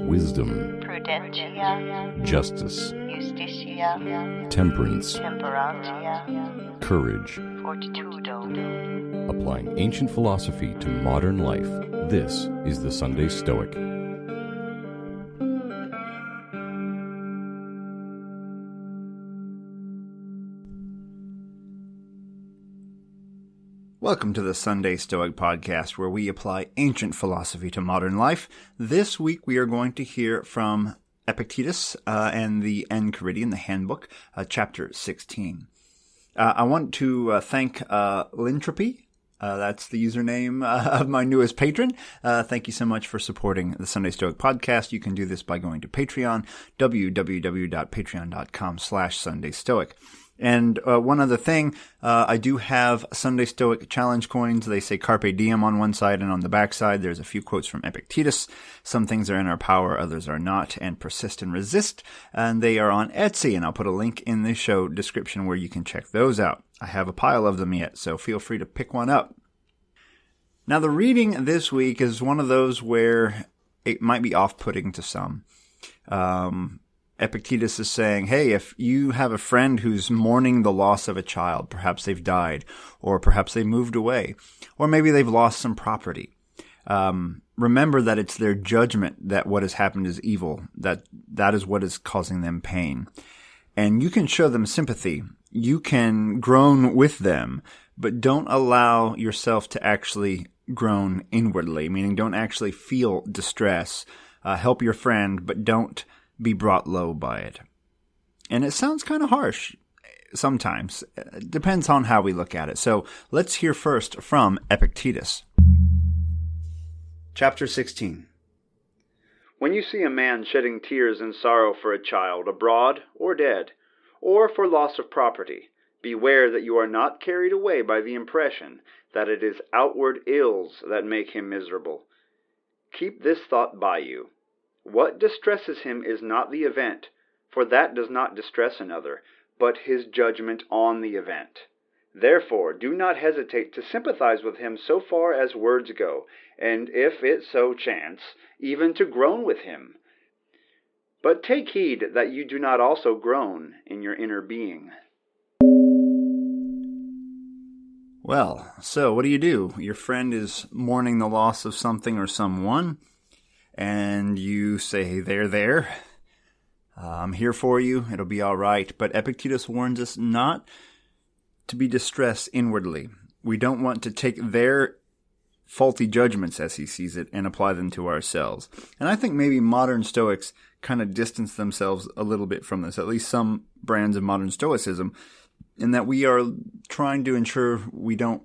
wisdom, prudentia, justice, justitia, temperance, temperantia, courage. fortitudo. Applying ancient philosophy to modern life, this is the Sunday Stoic. Welcome to the Sunday Stoic podcast, where we apply ancient philosophy to modern life. This week we are going to hear from Epictetus and the Enchiridion, the handbook, chapter 16. I want to thank Lintropy. That's the username of my newest patron. Thank you so much for supporting the Sunday Stoic podcast. You can do this by going to Patreon, www.patreon.com/SundayStoic. And one other thing, I do have Sunday Stoic challenge coins. They say Carpe Diem on one side, and on the back side there's a few quotes from Epictetus. Some things are in our power, others are not, and persist and resist. And they are on Etsy, and I'll put a link in the show description where you can check those out. I have a pile of them yet, so feel free to pick one up. Now, the reading this week is one of those where it might be off-putting to some. Epictetus is saying, hey, if you have a friend who's mourning the loss of a child, perhaps they've died, or perhaps they moved away, or maybe they've lost some property, remember that it's their judgment that what has happened is evil, that is what is causing them pain. And you can show them sympathy. You can groan with them, but don't allow yourself to actually groan inwardly, meaning don't actually feel distress. Help your friend, but don't be brought low by it. And it sounds kind of harsh sometimes. It depends on how we look at it. So let's hear first from Epictetus. Chapter 16. When you see a man shedding tears in sorrow for a child, abroad or dead, or for loss of property, beware that you are not carried away by the impression that it is outward ills that make him miserable. Keep this thought by you. What distresses him is not the event, for that does not distress another, but his judgment on the event. Therefore, do not hesitate to sympathize with him so far as words go, and if it so chance, even to groan with him. But take heed that you do not also groan in your inner being. Well, so what do? Your friend is mourning the loss of something or someone, and you say, there, I'm here for you, it'll be all right. But Epictetus warns us not to be distressed inwardly. We don't want to take their faulty judgments, as he sees it, and apply them to ourselves. And I think maybe modern Stoics kind of distance themselves a little bit from this, at least some brands of modern Stoicism, in that we are trying to ensure we don't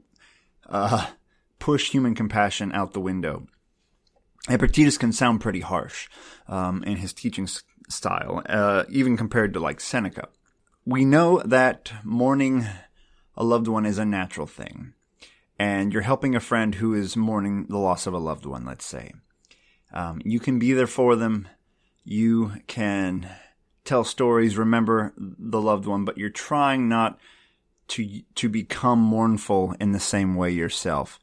push human compassion out the window. Epictetus can sound pretty harsh in his teaching style, even compared to like Seneca. We know that mourning a loved one is a natural thing, and you're helping a friend who is mourning the loss of a loved one, let's say. You can be there for them. You can tell stories, remember the loved one, but you're trying not to become mournful in the same way yourself.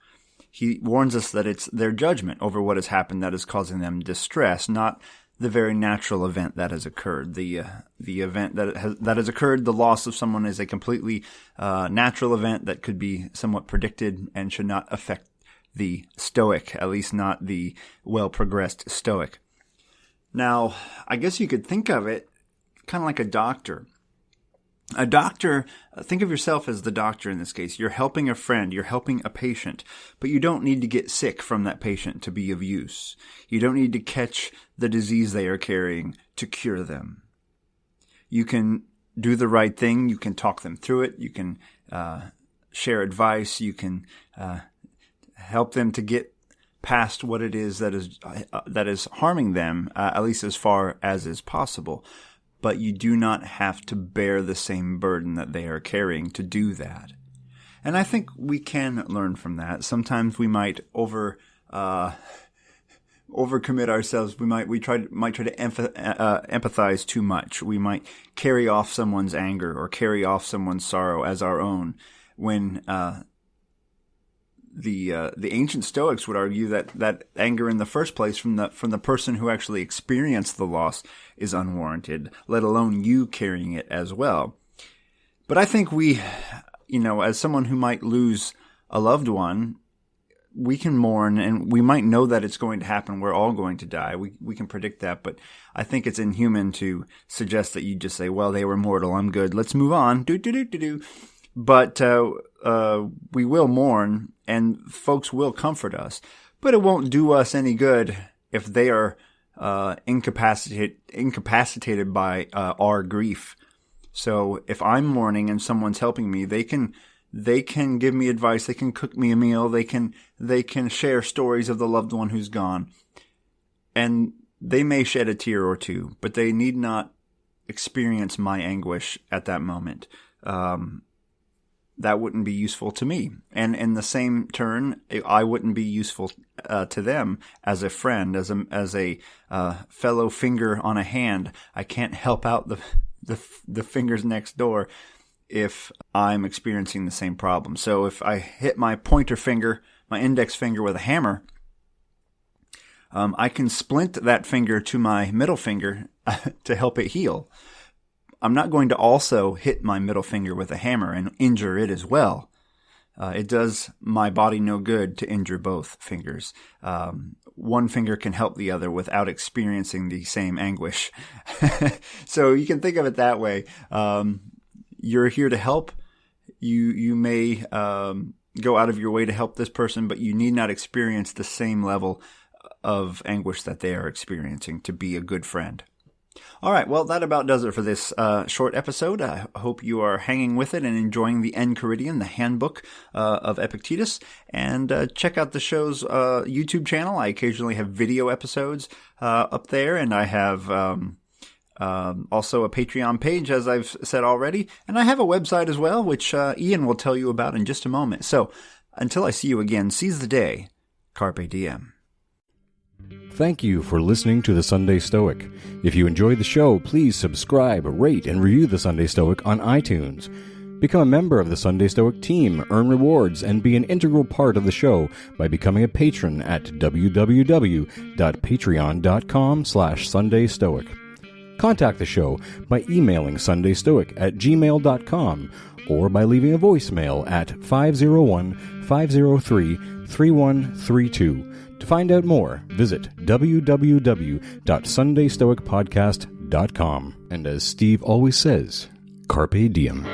He warns us that it's their judgment over what has happened that is causing them distress, not the very natural event that has occurred. The event that has occurred, the loss of someone, is a completely natural event that could be somewhat predicted and should not affect the Stoic, at least not the well-progressed Stoic. Now, I guess you could think of it kind of like a doctor. A doctor, think of yourself as the doctor in this case. You're helping a friend, you're helping a patient, but you don't need to get sick from that patient to be of use. You don't need to catch the disease they are carrying to cure them. You can do the right thing, you can talk them through it, you can share advice, you can help them to get past what it is that is harming them, at least as far as is possible. But you do not have to bear the same burden that they are carrying to do that. And I think we can learn from that. Sometimes we might overcommit ourselves. We might try to empathize too much. We might carry off someone's anger or carry off someone's sorrow as our own, when the ancient Stoics would argue that anger in the first place from the person who actually experienced the loss is unwarranted, let alone you carrying it as well. But I think we, as someone who might lose a loved one, we can mourn, and we might know that it's going to happen. We're all going to die. We can predict that, but I think it's inhuman to suggest that you just say, well, they were mortal, I'm good, let's move on. But we will mourn, and folks will comfort us. But it won't do us any good if they are incapacitated by our grief. So if I'm mourning and someone's helping me, they can give me advice, they can cook me a meal, they can share stories of the loved one who's gone. And they may shed a tear or two, but they need not experience my anguish at that moment. That wouldn't be useful to me. And in the same turn, I wouldn't be useful to them as a friend, as a fellow finger on a hand. I can't help out the fingers next door if I'm experiencing the same problem. So if I hit my pointer finger, my index finger with a hammer, I can splint that finger to my middle finger to help it heal. I'm not going to also hit my middle finger with a hammer and injure it as well. It does my body no good to injure both fingers. One finger can help the other without experiencing the same anguish. So you can think of it that way. You're here to help. You may go out of your way to help this person, but you need not experience the same level of anguish that they are experiencing to be a good friend. All right, well, that about does it for this short episode. I hope you are hanging with it and enjoying the Enchiridion, the handbook of Epictetus. And check out the show's YouTube channel. I occasionally have video episodes up there, and I have also a Patreon page, as I've said already. And I have a website as well, which Ian will tell you about in just a moment. So until I see you again, seize the day. Carpe diem. Thank you for listening to The Sunday Stoic. If you enjoyed the show, please subscribe, rate, and review The Sunday Stoic on iTunes. Become a member of the Sunday Stoic team, earn rewards, and be an integral part of the show by becoming a patron at www.patreon.com/SundayStoic. Contact the show by emailing sundaystoic@gmail.com or by leaving a voicemail at 501-503-3132. To find out more, visit www.sundaystoicpodcast.com. And as Steve always says, Carpe Diem.